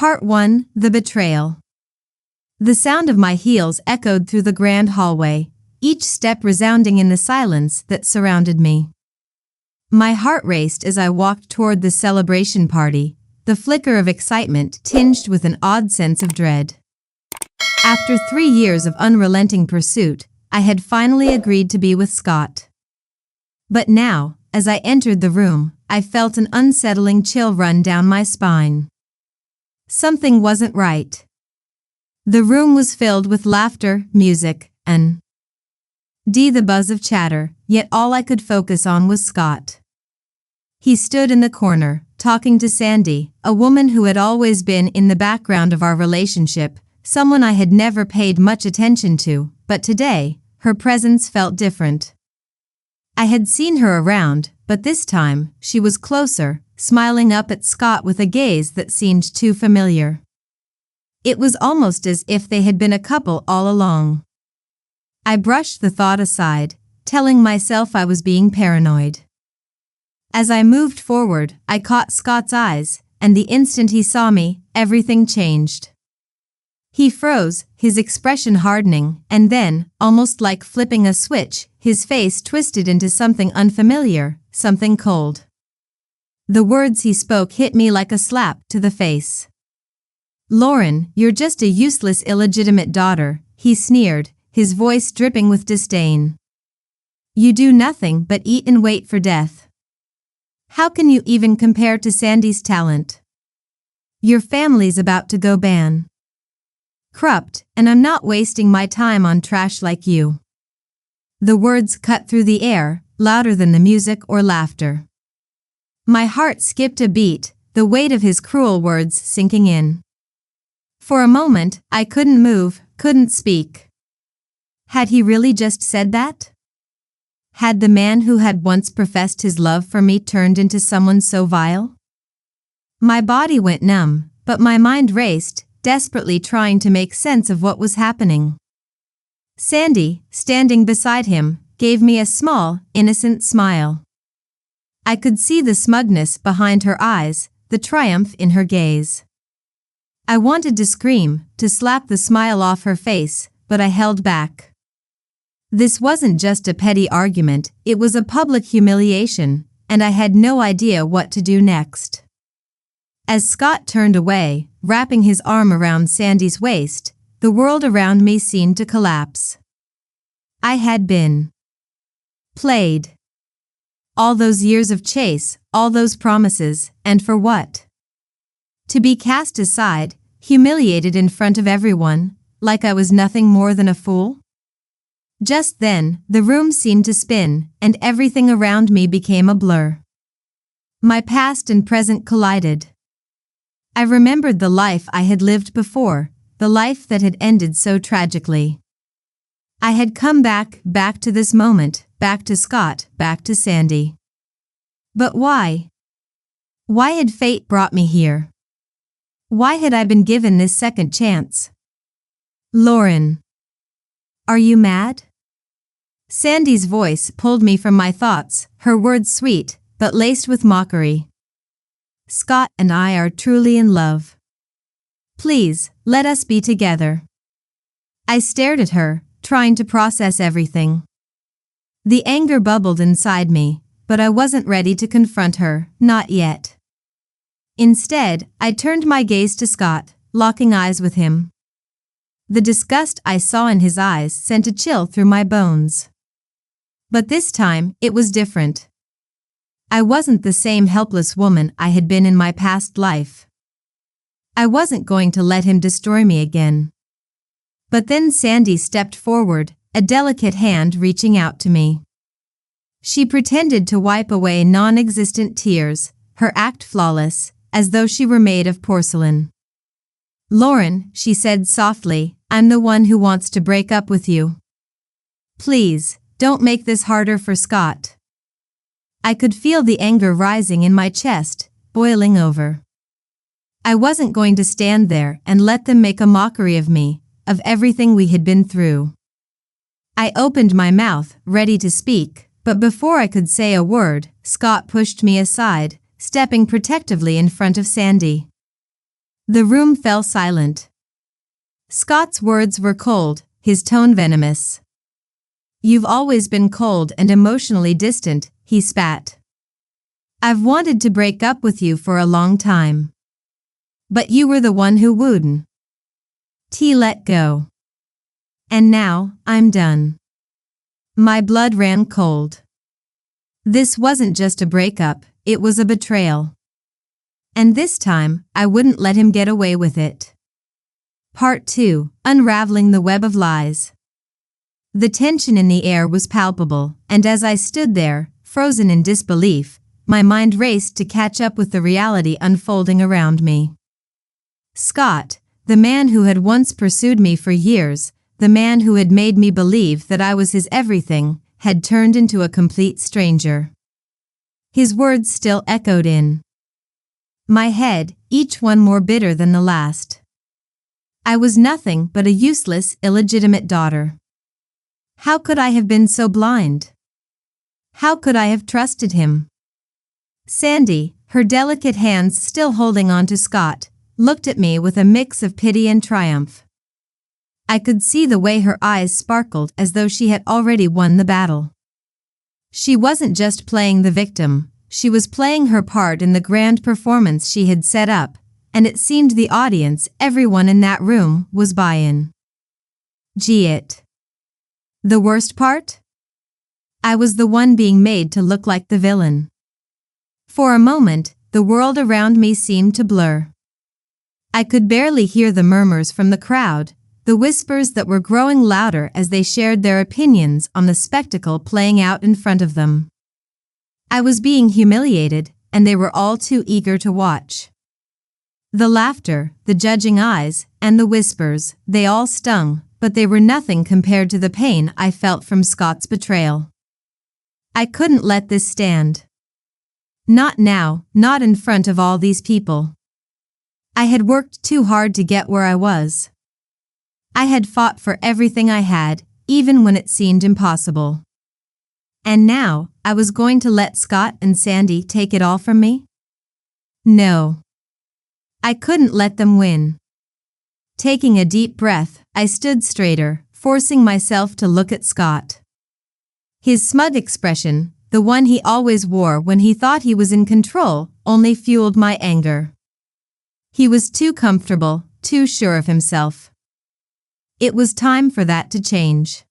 Part 1: The Betrayal. The sound of my heels echoed through the grand hallway, each step resounding in the silence that surrounded me. My heart raced as I walked toward the celebration party, the flicker of excitement tinged with an odd sense of dread. After 3 years of unrelenting pursuit, I had finally agreed to be with Scott. But now, as I entered the room, I felt an unsettling chill run down my spine. Something wasn't right. The room was filled with laughter, music, and the buzz of chatter, yet all I could focus on was Scott. He stood in the corner, talking to Sandy, a woman who had always been in the background of our relationship, someone I had never paid much attention to, but today, her presence felt different. I had seen her around, but this time, she was closer, smiling up at Scott with a gaze that seemed too familiar. It was almost as if they had been a couple all along. I brushed the thought aside, telling myself I was being paranoid. As I moved forward, I caught Scott's eyes, and the instant he saw me, everything changed. He froze, his expression hardening, and then, almost like flipping a switch, his face twisted into something unfamiliar, something cold. The words he spoke hit me like a slap to the face. "Lauren, you're just a useless illegitimate daughter," he sneered, his voice dripping with disdain. "You do nothing but eat and wait for death. How can you even compare to Sandy's talent? Your family's about to go bankrupt, and I'm not wasting my time on trash like you." The words cut through the air, louder than the music or laughter. My heart skipped a beat, the weight of his cruel words sinking in. For a moment, I couldn't move, couldn't speak. Had he really just said that? Had the man who had once professed his love for me turned into someone so vile? My body went numb, but my mind raced, desperately trying to make sense of what was happening. Sandy, standing beside him, gave me a small, innocent smile. I could see the smugness behind her eyes, the triumph in her gaze. I wanted to scream, to slap the smile off her face, but I held back. This wasn't just a petty argument, it was a public humiliation, and I had no idea what to do next. As Scott turned away, wrapping his arm around Sandy's waist, the world around me seemed to collapse. I had been played. All those years of chase, all those promises, and for what? To be cast aside, humiliated in front of everyone, like I was nothing more than a fool? Just then, the room seemed to spin, and everything around me became a blur. My past and present collided. I remembered the life I had lived before, the life that had ended so tragically. I had come back to this moment, back to Scott, back to Sandy. But why? Why had fate brought me here? Why had I been given this second chance? "Lauren, are you mad?" Sandy's voice pulled me from my thoughts, her words sweet, but laced with mockery. "Scott and I are truly in love. Please, let us be together." I stared at her, trying to process everything. The anger bubbled inside me, but I wasn't ready to confront her, not yet. Instead, I turned my gaze to Scott, locking eyes with him. The disgust I saw in his eyes sent a chill through my bones. But this time, it was different. I wasn't the same helpless woman I had been in my past life. I wasn't going to let him destroy me again. But then Sandy stepped forward, a delicate hand reaching out to me. She pretended to wipe away non-existent tears, her act flawless, as though she were made of porcelain. "Lauren," she said softly, "I'm the one who wants to break up with you. Please, don't make this harder for Scott." I could feel the anger rising in my chest, boiling over. I wasn't going to stand there and let them make a mockery of me, of everything we had been through. I opened my mouth, ready to speak, but before I could say a word, Scott pushed me aside, stepping protectively in front of Sandy. The room fell silent. Scott's words were cold, his tone venomous. "You've always been cold and emotionally distant," he spat. "I've wanted to break up with you for a long time. But you were the one who wouldn't. Let go. And now, I'm done." My blood ran cold. This wasn't just a breakup, it was a betrayal. And this time, I wouldn't let him get away with it. Part 2. Unraveling the Web of Lies. The tension in the air was palpable, and as I stood there, frozen in disbelief, my mind raced to catch up with the reality unfolding around me. Scott, the man who had once pursued me for years, the man who had made me believe that I was his everything, had turned into a complete stranger. His words still echoed in my head, each one more bitter than the last. I was nothing but a useless, illegitimate daughter. How could I have been so blind? How could I have trusted him? Sandy, her delicate hands still holding on to Scott, looked at me with a mix of pity and triumph. I could see the way her eyes sparkled as though she had already won the battle. She wasn't just playing the victim, she was playing her part in the grand performance she had set up, and it seemed the audience, everyone in that room, was buy-in. It. The worst part? I was the one being made to look like the villain. For a moment, the world around me seemed to blur. I could barely hear the murmurs from the crowd, the whispers that were growing louder as they shared their opinions on the spectacle playing out in front of them. I was being humiliated, and they were all too eager to watch. The laughter, the judging eyes, and the whispers, they all stung, but they were nothing compared to the pain I felt from Scott's betrayal. I couldn't let this stand. Not now, not in front of all these people. I had worked too hard to get where I was. I had fought for everything I had, even when it seemed impossible. And now, I was going to let Scott and Sandy take it all from me? No. I couldn't let them win. Taking a deep breath, I stood straighter, forcing myself to look at Scott. His smug expression, the one he always wore when he thought he was in control, only fueled my anger. He was too comfortable, too sure of himself. It was time for that to change.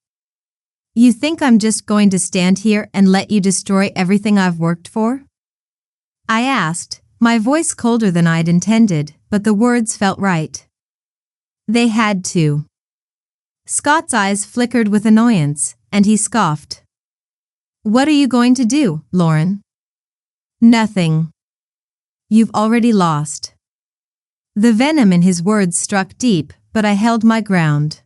"You think I'm just going to stand here and let you destroy everything I've worked for?" I asked, my voice colder than I'd intended, but the words felt right. They had to. Scott's eyes flickered with annoyance, and he scoffed. "What are you going to do, Lauren?" "Nothing. You've already lost." The venom in his words struck deep, but I held my ground.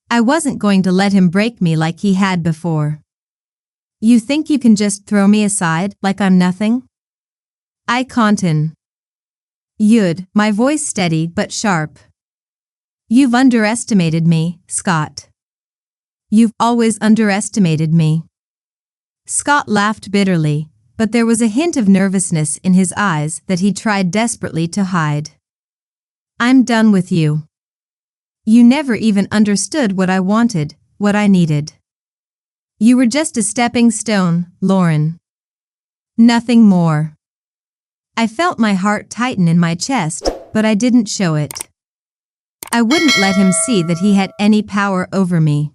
I wasn't going to let him break me like he had before. "You think you can just throw me aside like I'm nothing?" I can't. You'd, my voice steady but sharp. "You've underestimated me, Scott. You've always underestimated me." Scott laughed bitterly, but there was a hint of nervousness in his eyes that he tried desperately to hide. "I'm done with you. You never even understood what I wanted, what I needed. You were just a stepping stone, Lauren. Nothing more." I felt my heart tighten in my chest, but I didn't show it. I wouldn't let him see that he had any power over me.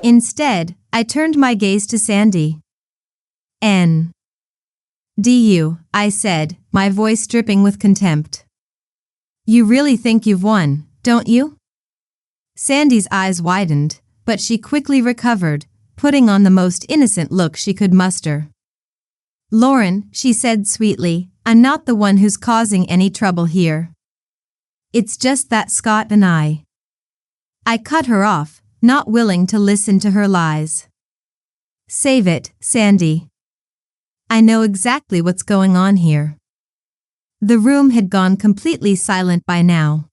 Instead, I turned my gaze to Sandy. "You," I said, my voice dripping with contempt. "You really think you've won, don't you?" Sandy's eyes widened, but she quickly recovered, putting on the most innocent look she could muster. "Lauren," she said sweetly, "I'm not the one who's causing any trouble here. It's just that Scott and I." I cut her off, not willing to listen to her lies. "Save it, Sandy. I know exactly what's going on here." The room had gone completely silent by now.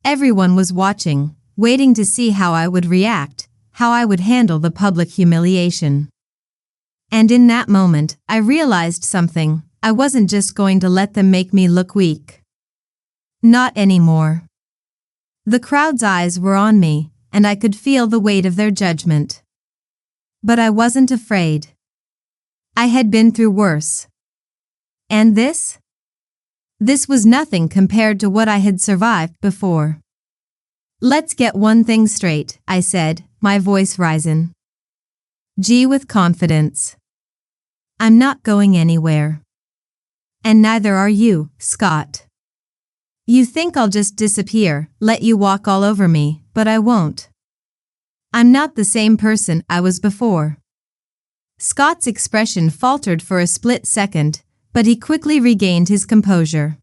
Everyone was watching, waiting to see how I would react, how I would handle the public humiliation. And in that moment, I realized something. I wasn't just going to let them make me look weak. Not anymore. The crowd's eyes were on me, and I could feel the weight of their judgment. But I wasn't afraid. I had been through worse. And this? This was nothing compared to what I had survived before. Let's get one thing straight, I said, my voice rising. G with confidence. I'm not going anywhere. And neither are you, Scott. You think I'll just disappear, let you walk all over me, but I won't. I'm not the same person I was before. Scott's expression faltered for a split second, but he quickly regained his composure.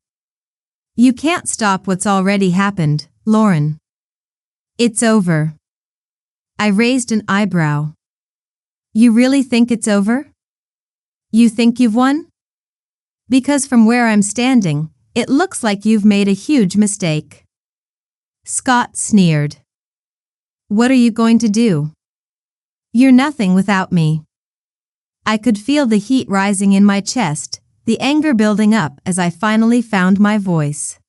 You can't stop what's already happened, Lauren. It's over. I raised an eyebrow. You really think it's over? You think you've won? Because from where I'm standing, it looks like you've made a huge mistake. Scott sneered. What are you going to do? You're nothing without me. I could feel the heat rising in my chest, the anger building up as I finally found my voice.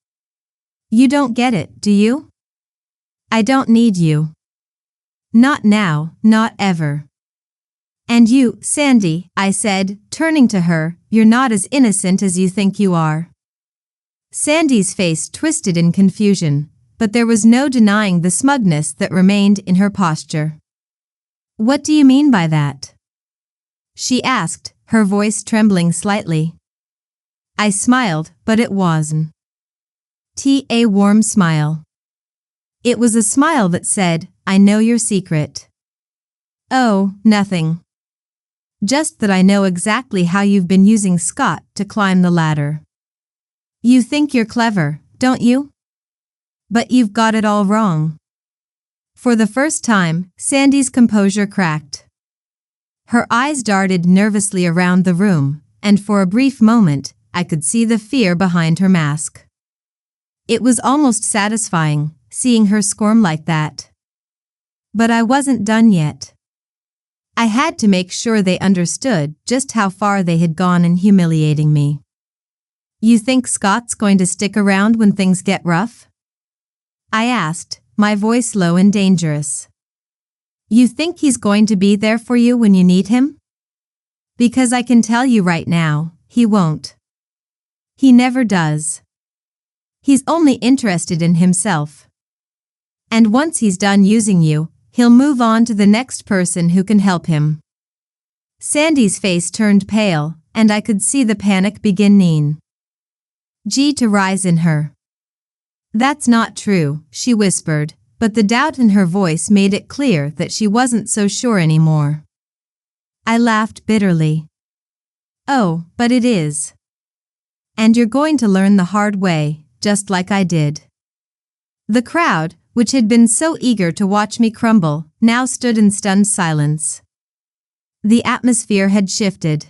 You don't get it, do you? I don't need you. Not now, not ever. And you, Sandy, I said, turning to her, you're not as innocent as you think you are. Sandy's face twisted in confusion, but there was no denying the smugness that remained in her posture. What do you mean by that? She asked, her voice trembling slightly. I smiled, but it wasn't a warm smile. It was a smile that said, I know your secret. Oh, nothing. Just that I know exactly how you've been using Scott to climb the ladder. You think you're clever, don't you? But you've got it all wrong. For the first time, Sandy's composure cracked. Her eyes darted nervously around the room, and for a brief moment, I could see the fear behind her mask. It was almost satisfying, seeing her squirm like that. But I wasn't done yet. I had to make sure they understood just how far they had gone in humiliating me. You think Scott's going to stick around when things get rough? I asked, my voice low and dangerous. You think he's going to be there for you when you need him? Because I can tell you right now, he won't. He never does. He's only interested in himself. And once he's done using you, he'll move on to the next person who can help him. Sandy's face turned pale, and I could see the panic beginning to rise in her. That's not true, she whispered, but the doubt in her voice made it clear that she wasn't so sure anymore. I laughed bitterly. Oh, but it is. And you're going to learn the hard way, just like I did. The crowd, which had been so eager to watch me crumble, now stood in stunned silence. The atmosphere had shifted.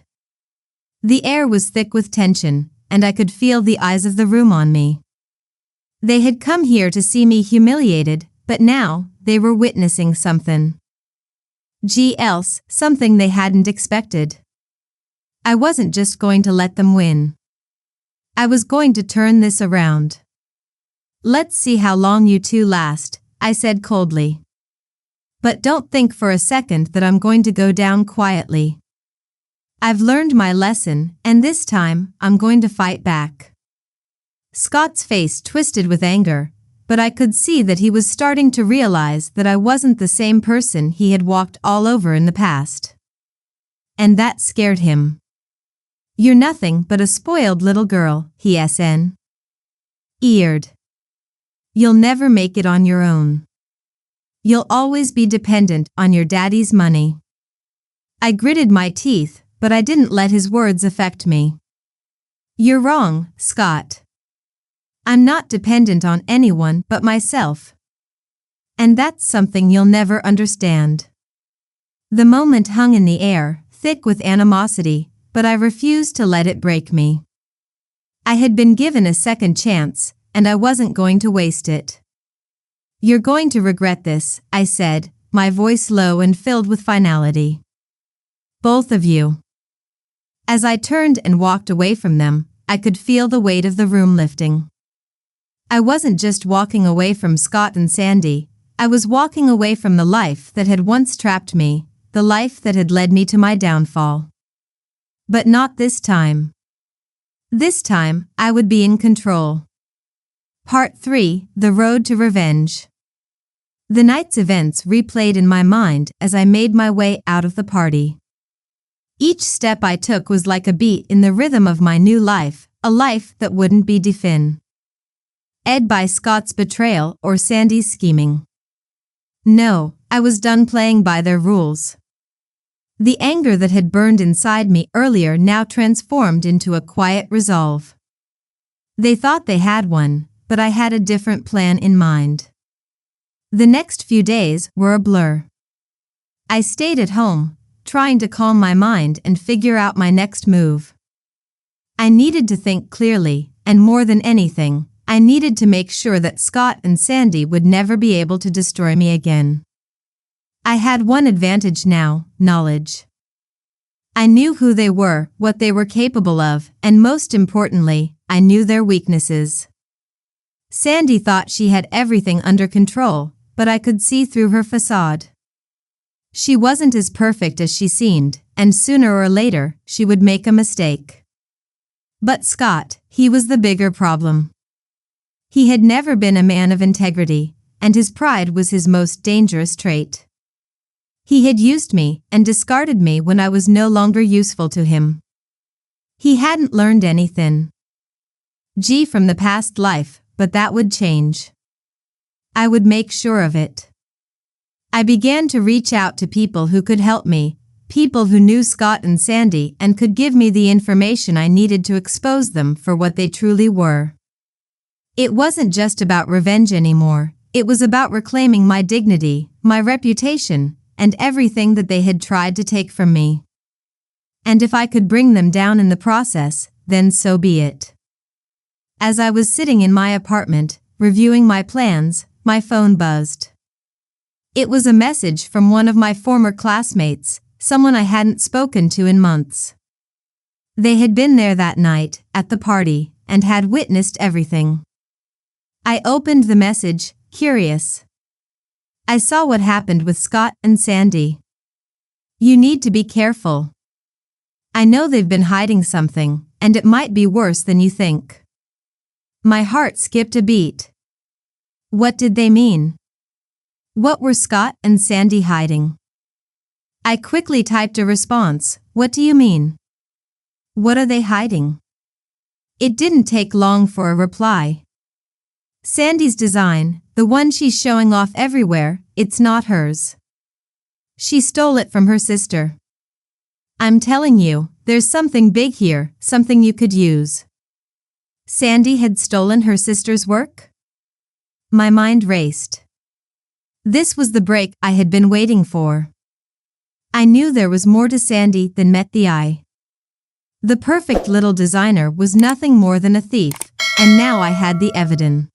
The air was thick with tension, and I could feel the eyes of the room on me. They had come here to see me humiliated, but now, they were witnessing something. Else, something they hadn't expected. I wasn't just going to let them win. I was going to turn this around. Let's see how long you two last, I said coldly. But don't think for a second that I'm going to go down quietly. I've learned my lesson, and this time, I'm going to fight back. Scott's face twisted with anger, but I could see that he was starting to realize that I wasn't the same person he had walked all over in the past. And that scared him. You're nothing but a spoiled little girl, he sn. Eared. You'll never make it on your own. You'll always be dependent on your daddy's money. I gritted my teeth, but I didn't let his words affect me. You're wrong, Scott. I'm not dependent on anyone but myself. And that's something you'll never understand. The moment hung in the air, thick with animosity, but I refused to let it break me. I had been given a second chance, and I wasn't going to waste it. You're going to regret this, I said, my voice low and filled with finality. Both of you. As I turned and walked away from them, I could feel the weight of the room lifting. I wasn't just walking away from Scott and Sandy, I was walking away from the life that had once trapped me, the life that had led me to my downfall. But not this time. This time, I would be in control. Part 3: The Road to Revenge. The night's events replayed in my mind as I made my way out of the party. Each step I took was like a beat in the rhythm of my new life, a life that wouldn't be defined by Scott's betrayal or Sandy's scheming. No, I was done playing by their rules. The anger that had burned inside me earlier now transformed into a quiet resolve. They thought they had one, but I had a different plan in mind. The next few days were a blur. I stayed at home, trying to calm my mind and figure out my next move. I needed to think clearly, and more than anything, I needed to make sure that Scott and Sandy would never be able to destroy me again. I had one advantage now: knowledge. I knew who they were, what they were capable of, and most importantly, I knew their weaknesses. Sandy thought she had everything under control, but I could see through her facade. She wasn't as perfect as she seemed, and sooner or later, she would make a mistake. But Scott, he was the bigger problem. He had never been a man of integrity, and his pride was his most dangerous trait. He had used me and discarded me when I was no longer useful to him. He hadn't learned anything from the past life, but that would change. I would make sure of it. I began to reach out to people who could help me, people who knew Scott and Sandy and could give me the information I needed to expose them for what they truly were. It wasn't just about revenge anymore, it was about reclaiming my dignity, my reputation, and everything that they had tried to take from me. And if I could bring them down in the process, then so be it. As I was sitting in my apartment, reviewing my plans, my phone buzzed. It was a message from one of my former classmates, someone I hadn't spoken to in months. They had been there that night, at the party, and had witnessed everything. I opened the message, curious. I saw what happened with Scott and Sandy. You need to be careful. I know they've been hiding something, and it might be worse than you think. My heart skipped a beat. What did they mean? What were Scott and Sandy hiding? I quickly typed a response. What do you mean? What are they hiding? It didn't take long for a reply. Sandy's design, the one she's showing off everywhere, it's not hers. She stole it from her sister. I'm telling you, there's something big here, something you could use. Sandy had stolen her sister's work? My mind raced. This was the break I had been waiting for. I knew there was more to Sandy than met the eye. The perfect little designer was nothing more than a thief, and now I had the evidence.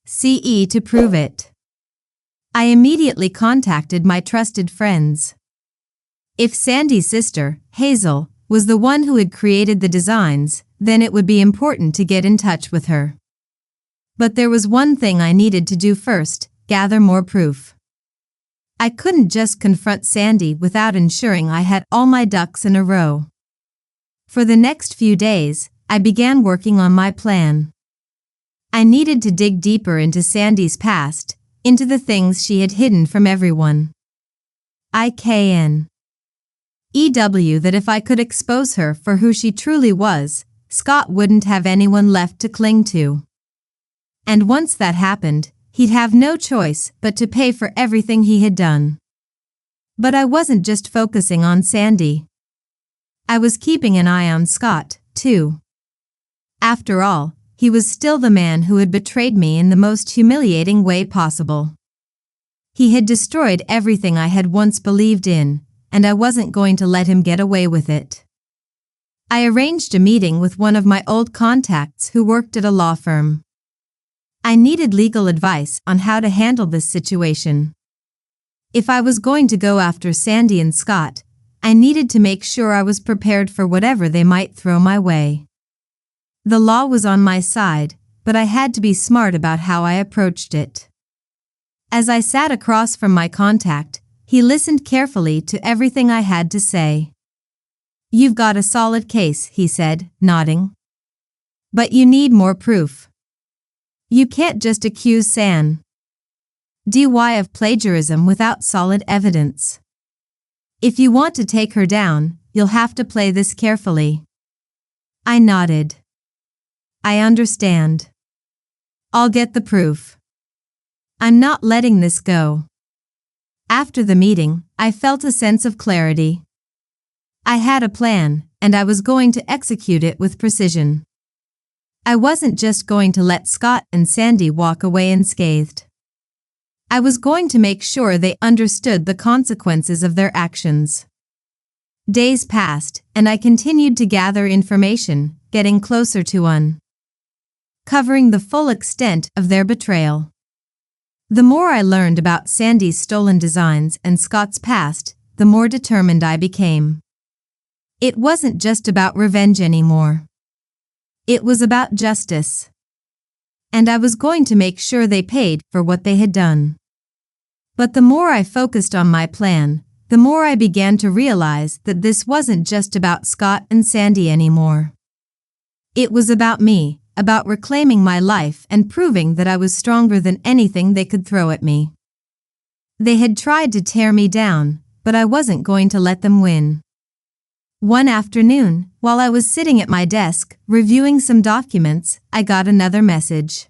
CE to prove it. I immediately contacted my trusted friends. If Sandy's sister, Hazel, was the one who had created the designs, then it would be important to get in touch with her. But there was one thing I needed to do first: gather more proof. I couldn't just confront Sandy without ensuring I had all my ducks in a row. For the next few days, I began working on my plan. I needed to dig deeper into Sandy's past, into the things she had hidden from everyone. IKN. EW that if I could expose her for who she truly was, Scott wouldn't have anyone left to cling to. And once that happened, he'd have no choice but to pay for everything he had done. But I wasn't just focusing on Sandy. I was keeping an eye on Scott, too. After all, he was still the man who had betrayed me in the most humiliating way possible. He had destroyed everything I had once believed in, and I wasn't going to let him get away with it. I arranged a meeting with one of my old contacts who worked at a law firm. I needed legal advice on how to handle this situation. If I was going to go after Sandy and Scott, I needed to make sure I was prepared for whatever they might throw my way. The law was on my side, but I had to be smart about how I approached it. As I sat across from my contact, he listened carefully to everything I had to say. "You've got a solid case," he said, nodding. "But you need more proof. You can't just accuse Sandy of plagiarism without solid evidence. If you want to take her down, you'll have to play this carefully." I nodded. "I understand. I'll get the proof. I'm not letting this go." After the meeting, I felt a sense of clarity. I had a plan, and I was going to execute it with precision. I wasn't just going to let Scott and Sandy walk away unscathed. I was going to make sure they understood the consequences of their actions. Days passed, and I continued to gather information, getting closer to uncovering the full extent of their betrayal. The more I learned about Sandy's stolen designs and Scott's past, the more determined I became. It wasn't just about revenge anymore. It was about justice. And I was going to make sure they paid for what they had done. But the more I focused on my plan, the more I began to realize that this wasn't just about Scott and Sandy anymore. It was about me, about reclaiming my life and proving that I was stronger than anything they could throw at me. They had tried to tear me down, but I wasn't going to let them win. One afternoon, while I was sitting at my desk, reviewing some documents, I got another message.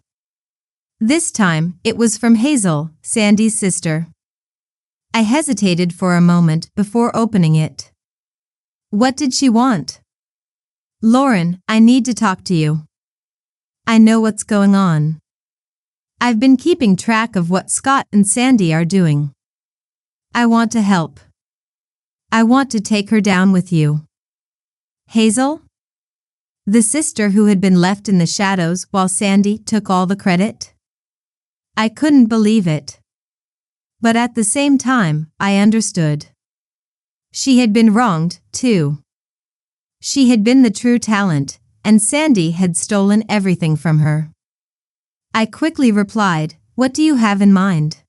This time, it was from Hazel, Sandy's sister. I hesitated for a moment before opening it. What did she want? "Lauren, I need to talk to you. I know what's going on. I've been keeping track of what Scott and Sandy are doing. I want to help. I want to take her down with you." Hazel? The sister who had been left in the shadows while Sandy took all the credit? I couldn't believe it. But at the same time, I understood. She had been wronged, too. She had been the true talent, and Sandy had stolen everything from her. I quickly replied, "What do you have in mind?"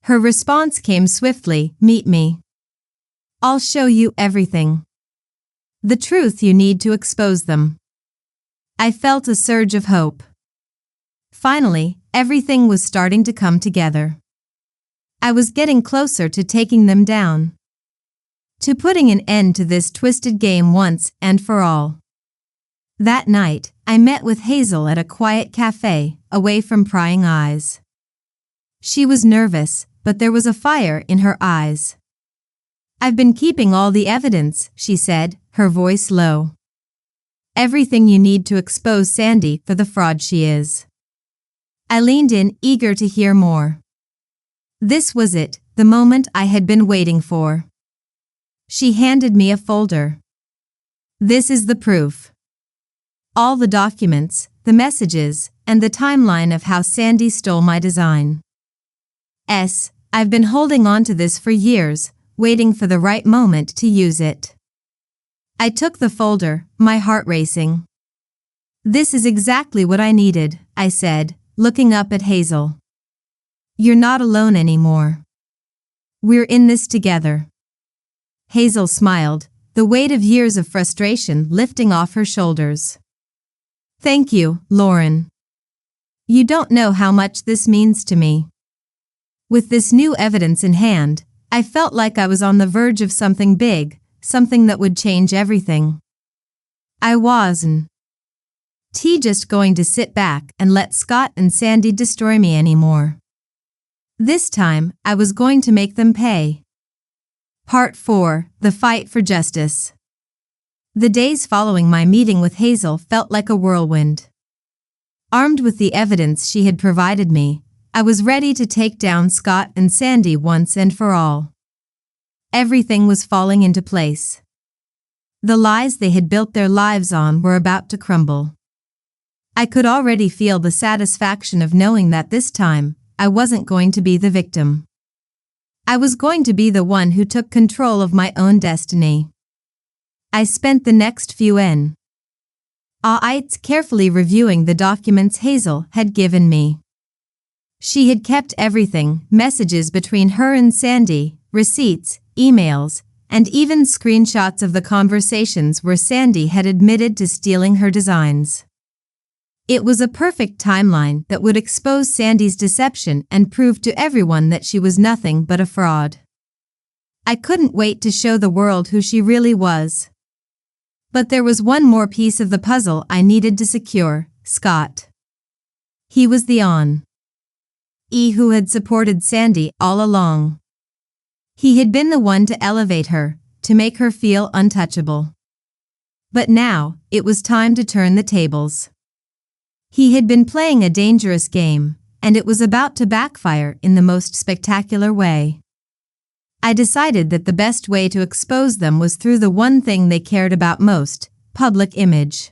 Her response came swiftly, "Meet me. I'll show you everything. The truth you need to expose them." I felt a surge of hope. Finally, everything was starting to come together. I was getting closer to taking them down. To putting an end to this twisted game once and for all. That night, I met with Hazel at a quiet cafe, away from prying eyes. She was nervous, but there was a fire in her eyes. "I've been keeping all the evidence," she said, her voice low. "Everything you need to expose Sandy for the fraud she is." I leaned in, eager to hear more. This was it, the moment I had been waiting for. She handed me a folder. "This is the proof. All the documents, the messages, and the timeline of how Sandy stole my design. I've been holding on to this for years, waiting for the right moment to use it." I took the folder, my heart racing. "This is exactly what I needed," I said, looking up at Hazel. "You're not alone anymore. We're in this together." Hazel smiled, the weight of years of frustration lifting off her shoulders. "Thank you, Lauren. You don't know how much this means to me." With this new evidence in hand, I felt like I was on the verge of something big, something that would change everything. I wasn't just going to sit back and let Scott and Sandy destroy me anymore. This time, I was going to make them pay. Part 4: The Fight for Justice. The days following my meeting with Hazel felt like a whirlwind. Armed with the evidence she had provided me, I was ready to take down Scott and Sandy once and for all. Everything was falling into place. The lies they had built their lives on were about to crumble. I could already feel the satisfaction of knowing that this time, I wasn't going to be the victim. I was going to be the one who took control of my own destiny. I spent the next few It's carefully reviewing the documents Hazel had given me. She had kept everything, messages between her and Sandy, receipts, emails, and even screenshots of the conversations where Sandy had admitted to stealing her designs. It was a perfect timeline that would expose Sandy's deception and prove to everyone that she was nothing but a fraud. I couldn't wait to show the world who she really was. But there was one more piece of the puzzle I needed to secure: Scott. He was the who had supported Sandy all along. He had been the one to elevate her, to make her feel untouchable. But now, it was time to turn the tables. He had been playing a dangerous game, and it was about to backfire in the most spectacular way. I decided that the best way to expose them was through the one thing they cared about most: public image.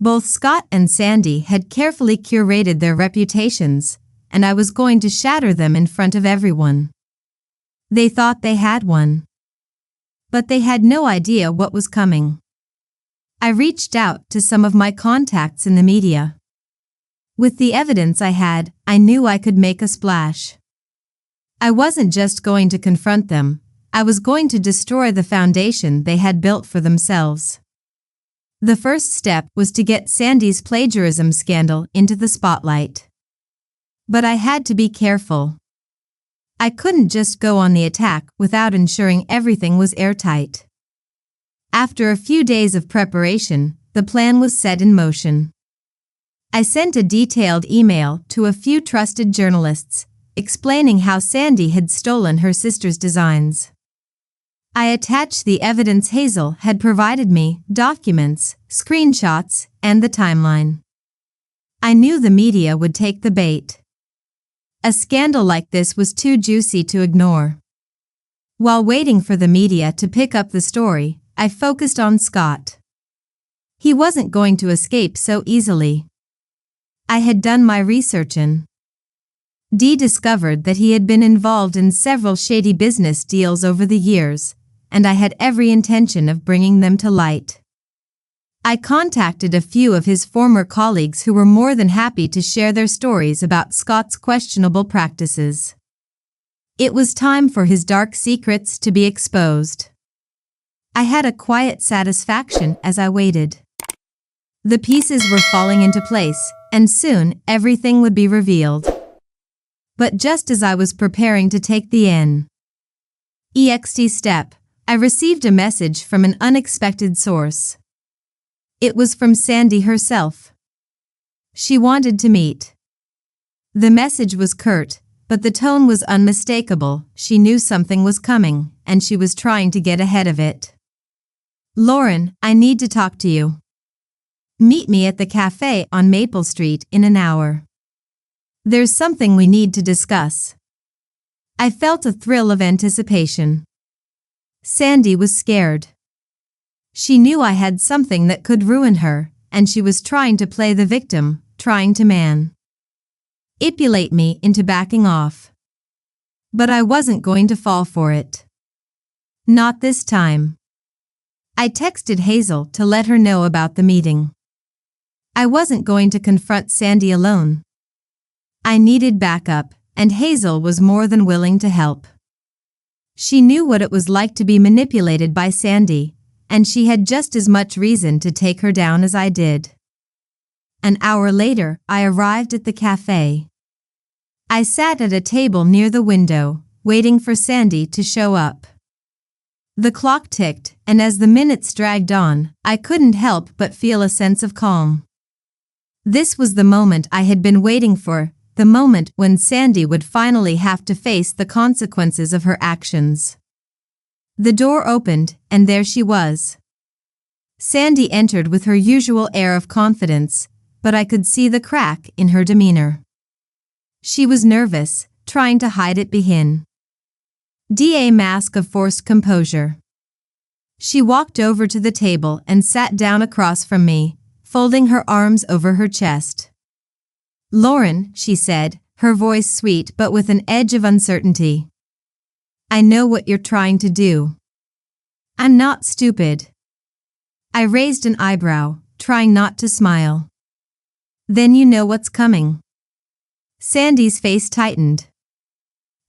Both Scott and Sandy had carefully curated their reputations, and I was going to shatter them in front of everyone. They thought they had one. But they had no idea what was coming. I reached out to some of my contacts in the media. With the evidence I had, I knew I could make a splash. I wasn't just going to confront them, I was going to destroy the foundation they had built for themselves. The first step was to get Sandy's plagiarism scandal into the spotlight. But I had to be careful. I couldn't just go on the attack without ensuring everything was airtight. After a few days of preparation, the plan was set in motion. I sent a detailed email to a few trusted journalists, explaining how Sandy had stolen her sister's designs. I attached the evidence Hazel had provided me: documents, screenshots, and the timeline. I knew the media would take the bait. A scandal like this was too juicy to ignore. While waiting for the media to pick up the story, I focused on Scott. He wasn't going to escape so easily. I had done my research and discovered that he had been involved in several shady business deals over the years, and I had every intention of bringing them to light. I contacted a few of his former colleagues who were more than happy to share their stories about Scott's questionable practices. It was time for his dark secrets to be exposed. I had a quiet satisfaction as I waited. The pieces were falling into place, and soon everything would be revealed. But just as I was preparing to take the next step, I received a message from an unexpected source. It was from Sandy herself. She wanted to meet. The message was curt, but the tone was unmistakable. She knew something was coming, and she was trying to get ahead of it. "Lauren, I need to talk to you. Meet me at the cafe on Maple Street in an hour. There's something we need to discuss." I felt a thrill of anticipation. Sandy was scared. She knew I had something that could ruin her, and she was trying to play the victim, trying to manipulate me into backing off. But I wasn't going to fall for it. Not this time. I texted Hazel to let her know about the meeting. I wasn't going to confront Sandy alone. I needed backup, and Hazel was more than willing to help. She knew what it was like to be manipulated by Sandy, and she had just as much reason to take her down as I did. An hour later, I arrived at the cafe. I sat at a table near the window, waiting for Sandy to show up. The clock ticked, and as the minutes dragged on, I couldn't help but feel a sense of calm. This was the moment I had been waiting for, the moment when Sandy would finally have to face the consequences of her actions. The door opened, and there she was. Sandy entered with her usual air of confidence, but I could see the crack in her demeanor. She was nervous, trying to hide it behind a mask of forced composure. She walked over to the table and sat down across from me, folding her arms over her chest. "Lauren," she said, her voice sweet but with an edge of uncertainty. "I know what you're trying to do. I'm not stupid." I raised an eyebrow, trying not to smile. Then you know what's coming. Sandy's face tightened.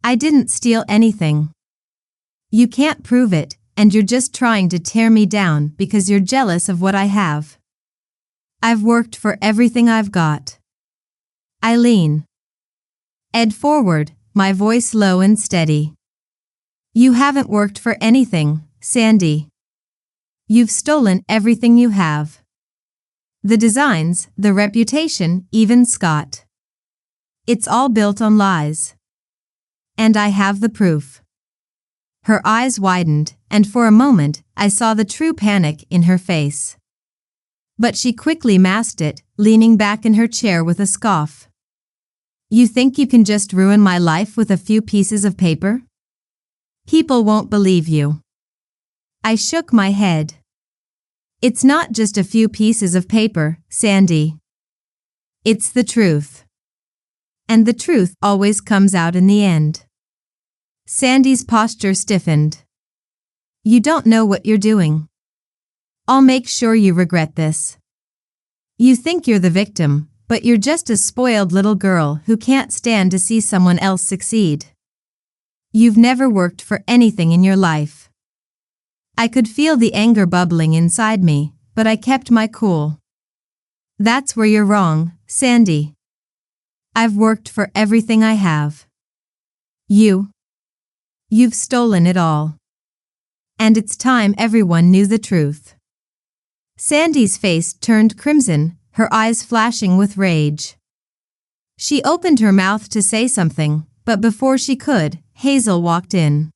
I didn't steal anything. You can't prove it, and you're just trying to tear me down because you're jealous of what I have. I've worked for everything I've got. I lean. Ed forward, my voice low and steady. You haven't worked for anything, Sandy. You've stolen everything you have. The designs, the reputation, even Scott. It's all built on lies. And I have the proof. Her eyes widened, and for a moment, I saw the true panic in her face. But she quickly masked it, leaning back in her chair with a scoff. You think you can just ruin my life with a few pieces of paper? People won't believe you. I shook my head. It's not just a few pieces of paper, Sandy. It's the truth. And the truth always comes out in the end. Sandy's posture stiffened. You don't know what you're doing. I'll make sure you regret this. You think you're the victim, but you're just a spoiled little girl who can't stand to see someone else succeed. You've never worked for anything in your life. I could feel the anger bubbling inside me, but I kept my cool. That's where you're wrong, Sandy. I've worked for everything I have. You've stolen it all. And it's time everyone knew the truth. Sandy's face turned crimson, her eyes flashing with rage. She opened her mouth to say something, but before she could, Hazel walked in.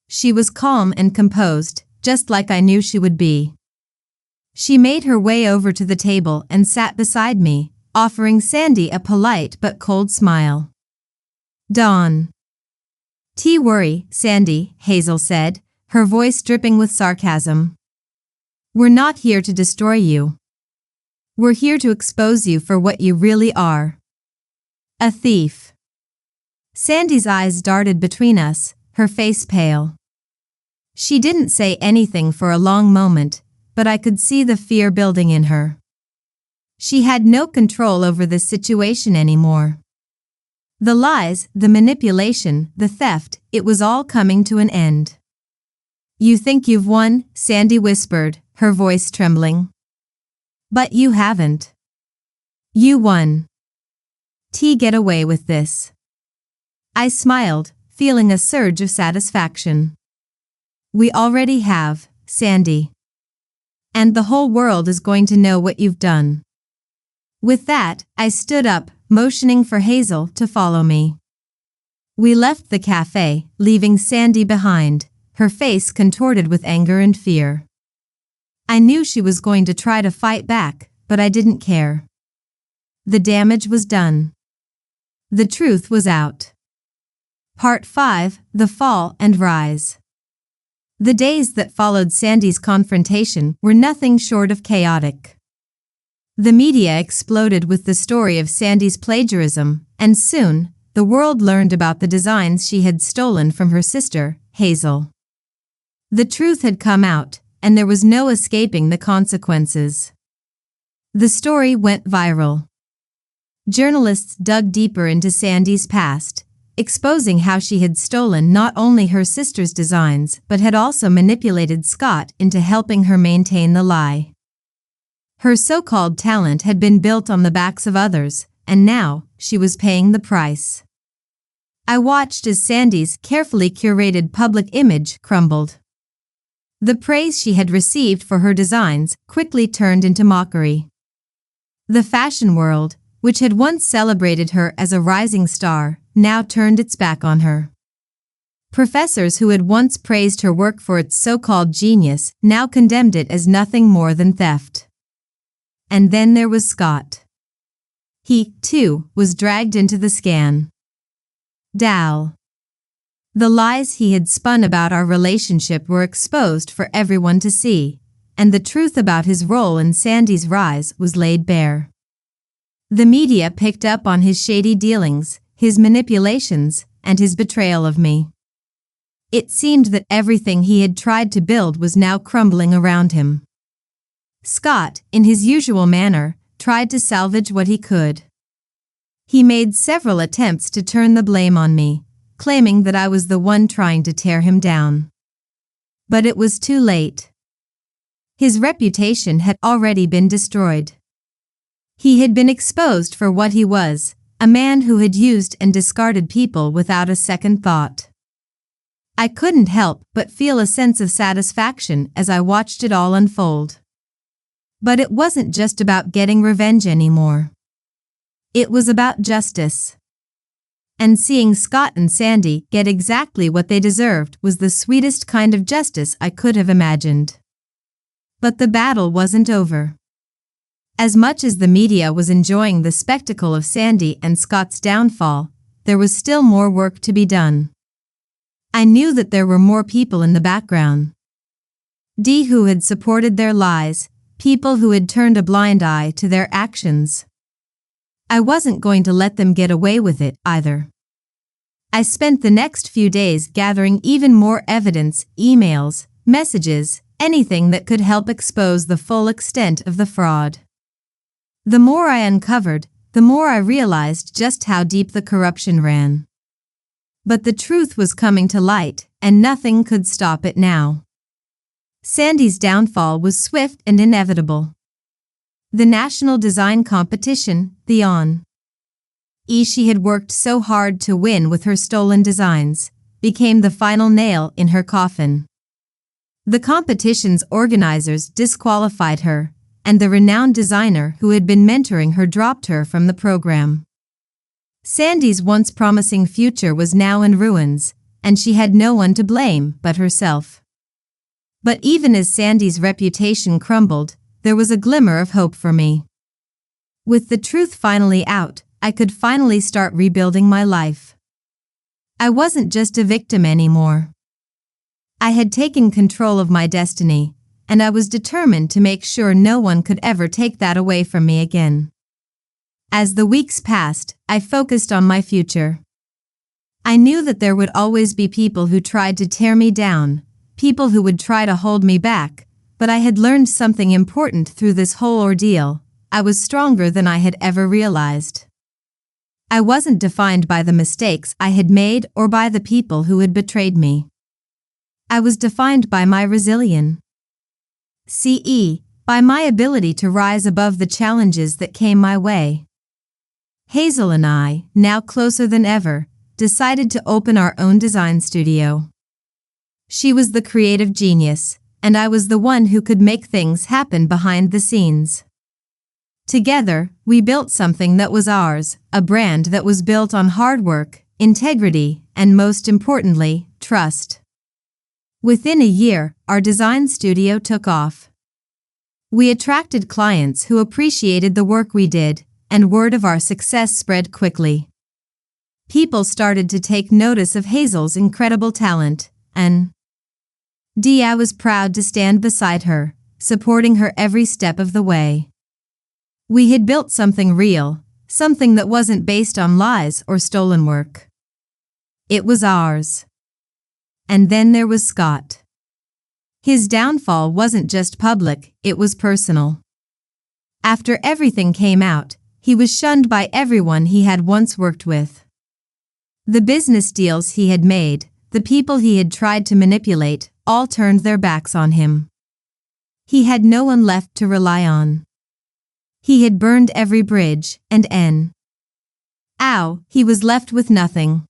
She was calm and composed, just like I knew she would be. She made her way over to the table and sat beside me, offering Sandy a polite but cold smile. Dawn. Worry, Sandy, Hazel said, her voice dripping with sarcasm. We're not here to destroy you. We're here to expose you for what you really are. A thief. Sandy's eyes darted between us, her face pale. She didn't say anything for a long moment, but I could see the fear building in her. She had no control over this situation anymore. The lies, the manipulation, the theft, it was all coming to an end. You think you've won, Sandy whispered, her voice trembling. But you haven't. You won. Get away with this. I smiled, feeling a surge of satisfaction. We already have, Sandy. And the whole world is going to know what you've done. With that, I stood up, motioning for Hazel to follow me. We left the cafe, leaving Sandy behind, her face contorted with anger and fear. I knew she was going to try to fight back, but I didn't care. The damage was done. The truth was out. Part 5: The Fall and Rise. The days that followed Sandy's confrontation were nothing short of chaotic. The media exploded with the story of Sandy's plagiarism, and soon, the world learned about the designs she had stolen from her sister, Hazel. The truth had come out, and there was no escaping the consequences. The story went viral. Journalists dug deeper into Sandy's past, exposing how she had stolen not only her sister's designs but had also manipulated Scott into helping her maintain the lie. Her so-called talent had been built on the backs of others, and now, she was paying the price. I watched as Sandy's carefully curated public image crumbled. The praise she had received for her designs quickly turned into mockery. The fashion world, which had once celebrated her as a rising star, now turned its back on her. Professors who had once praised her work for its so-called genius now condemned it as nothing more than theft. And then there was Scott. He, too, was dragged into the scan. The lies he had spun about our relationship were exposed for everyone to see, and the truth about his role in Sandy's rise was laid bare. The media picked up on his shady dealings, his manipulations, and his betrayal of me. It seemed that everything he had tried to build was now crumbling around him. Scott, in his usual manner, tried to salvage what he could. He made several attempts to turn the blame on me, claiming that I was the one trying to tear him down. But it was too late. His reputation had already been destroyed. He had been exposed for what he was, a man who had used and discarded people without a second thought. I couldn't help but feel a sense of satisfaction as I watched it all unfold. But it wasn't just about getting revenge anymore. It was about justice. And seeing Scott and Sandy get exactly what they deserved was the sweetest kind of justice I could have imagined. But the battle wasn't over. As much as the media was enjoying the spectacle of Sandy and Scott's downfall, there was still more work to be done. I knew that there were more people in the background. Who had supported their lies, people who had turned a blind eye to their actions. I wasn't going to let them get away with it either. I spent the next few days gathering even more evidence, emails, messages, anything that could help expose the full extent of the fraud. The more I uncovered, the more I realized just how deep the corruption ran. But the truth was coming to light, and nothing could stop it now. Sandy's downfall was swift and inevitable. The national design competition, the she had worked so hard to win with her stolen designs, became the final nail in her coffin. The competition's organizers disqualified her, and the renowned designer who had been mentoring her dropped her from the program. Sandy's once promising future was now in ruins, and she had no one to blame but herself. But even as Sandy's reputation crumbled, there was a glimmer of hope for me. With the truth finally out, I could finally start rebuilding my life. I wasn't just a victim anymore. I had taken control of my destiny, and I was determined to make sure no one could ever take that away from me again. As the weeks passed, I focused on my future. I knew that there would always be people who tried to tear me down, people who would try to hold me back, but I had learned something important through this whole ordeal. I was stronger than I had ever realized. I wasn't defined by the mistakes I had made or by the people who had betrayed me. I was defined by my resilience. By my ability to rise above the challenges that came my way. Hazel and I, now closer than ever, decided to open our own design studio. She was the creative genius, and I was the one who could make things happen behind the scenes. Together, we built something that was ours, a brand that was built on hard work, integrity, and most importantly, trust. Within a year, our design studio took off. We attracted clients who appreciated the work we did, and word of our success spread quickly. People started to take notice of Hazel's incredible talent, and I was proud to stand beside her, supporting her every step of the way. We had built something real, something that wasn't based on lies or stolen work. It was ours. And then there was Scott. His downfall wasn't just public, it was personal. After everything came out, he was shunned by everyone he had once worked with. The business deals he had made, the people he had tried to manipulate, all turned their backs on him. He had no one left to rely on. He had burned every bridge, and he was left with nothing.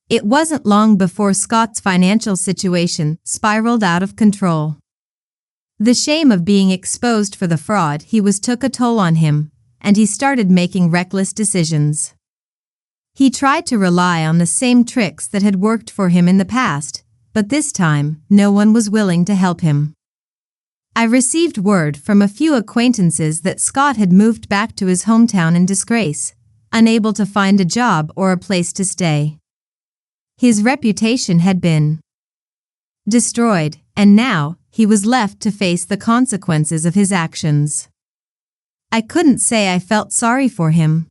It wasn't long before Scott's financial situation spiraled out of control. The shame of being exposed for the fraud he was took a toll on him, and he started making reckless decisions. He tried to rely on the same tricks that had worked for him in the past, but this time, no one was willing to help him. I received word from a few acquaintances that Scott had moved back to his hometown in disgrace, unable to find a job or a place to stay. His reputation had been destroyed, and now he was left to face the consequences of his actions. I couldn't say I felt sorry for him.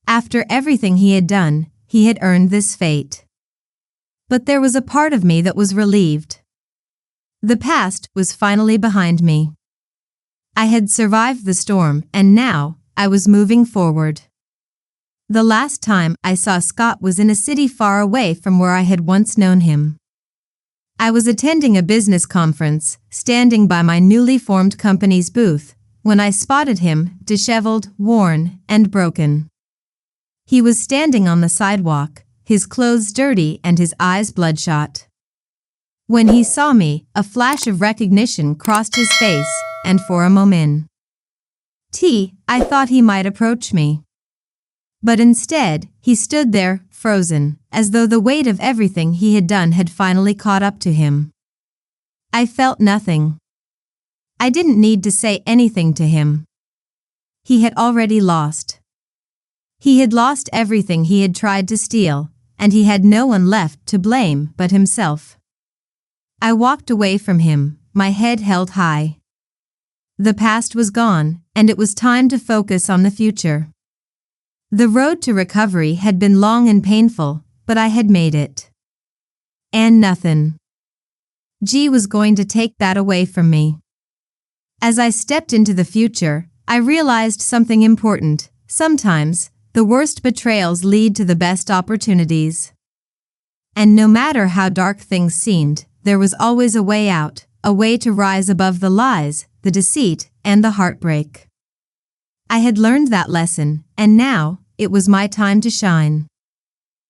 After everything he had done, he had earned this fate. But there was a part of me that was relieved. The past was finally behind me. I had survived the storm, and now I was moving forward. The last time I saw Scott was in a city far away from where I had once known him. I was attending a business conference, standing by my newly formed company's booth, when I spotted him, disheveled, worn, and broken. He was standing on the sidewalk, his clothes dirty and his eyes bloodshot. When he saw me, a flash of recognition crossed his face, and for a moment, I thought he might approach me. But instead, he stood there, frozen, as though the weight of everything he had done had finally caught up to him. I felt nothing. I didn't need to say anything to him. He had already lost. He had lost everything he had tried to steal, and he had no one left to blame but himself. I walked away from him, my head held high. The past was gone, and it was time to focus on the future. The road to recovery had been long and painful, but I had made it. And nothing was going to take that away from me. As I stepped into the future, I realized something important. Sometimes, the worst betrayals lead to the best opportunities. And no matter how dark things seemed, there was always a way out, a way to rise above the lies, the deceit, and the heartbreak. I had learned that lesson, and now, it was my time to shine.